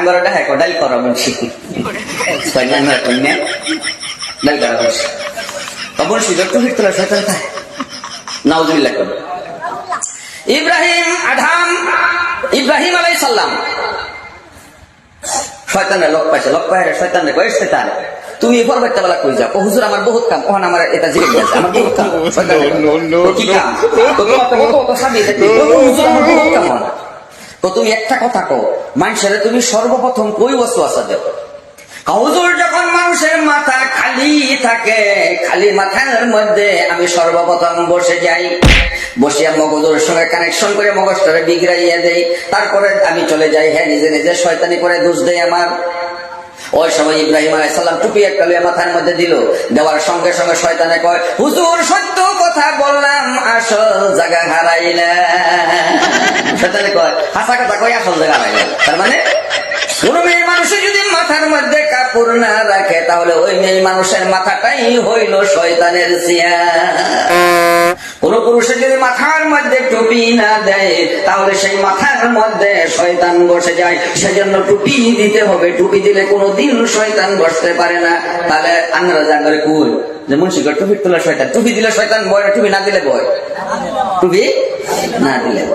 আঙ্গরটা হ্যাঁ ডাল করা মুন্সি ডাল করা মুন্সি মুন্সি যত ফিরতলা শয়তান থাকে নাউজুবিল্লাহ করে ইব্রাহিম আলাইহিস সালাম শয়তানের লোক পাইছে, লোক পাইরে শয়তানের কয় শয়তান তুমি এই পর্বতটা বেলা কই যাও? ও হুজুর আমার বহুত কাম, ওখানে আমার এটা জিরে গেছে, আমার বহুত কাম। কি কাম? হুজুর আমার বহুত কাম। তো তুমি একটা কথা কও, মানুষের তুমি সর্বপ্রথম কই ওয়াসওয়াসা দেও? হুজুর যখন মানুষের মাথা খালি থাকে, খালি মাথার মধ্যে আমি সর্বপ্রথম বসে যাই, বসিয়া মগজের সঙ্গে কানেকশন করে মগজটারে বিগড়াইয়া দেই, তারপরে আমি চলে যাই। হ্যাঁ, নিজে নিজে শয়তানি করে দোষ দেয় আমার। ওই সময় ইব্রাহিম আলাইহিস সালাম টুপি একটা লইয়া মাথার মধ্যে দিল, দেওয়ার সঙ্গে সঙ্গে শয়তানে কয় হুজুর সত্য কথা বললাম, আসল জায়গা হারাইলাম। শয়তানে কয় হাসা কথা কয় আসল জায়গা হারাইলাম। তার মানে কোন মেয়ে মানুষের যদি মাথার মধ্যে কাপড় না রাখে, তাহলে ওই মেয়ে মানুষের মাথাটাই হইল শয়তানের জিয়া। কোন পুরুষের যদি মাথার মধ্যে টুপি না দেয়, তাহলে সেই মাথার মধ্যে শয়তান বসে যায়। সেজন্য টুপি দিতে হবে, টুপি দিলে কোনোদিন শয়তান বসতে পারে না। তাহলে আন্নারা জানলে কুল যে মুন্সিগর টুপি তোলা শয়তান, টুপি দিলে শয়তান বয়, টুপি না দিলে বয়, টুপি না দিলে বয়।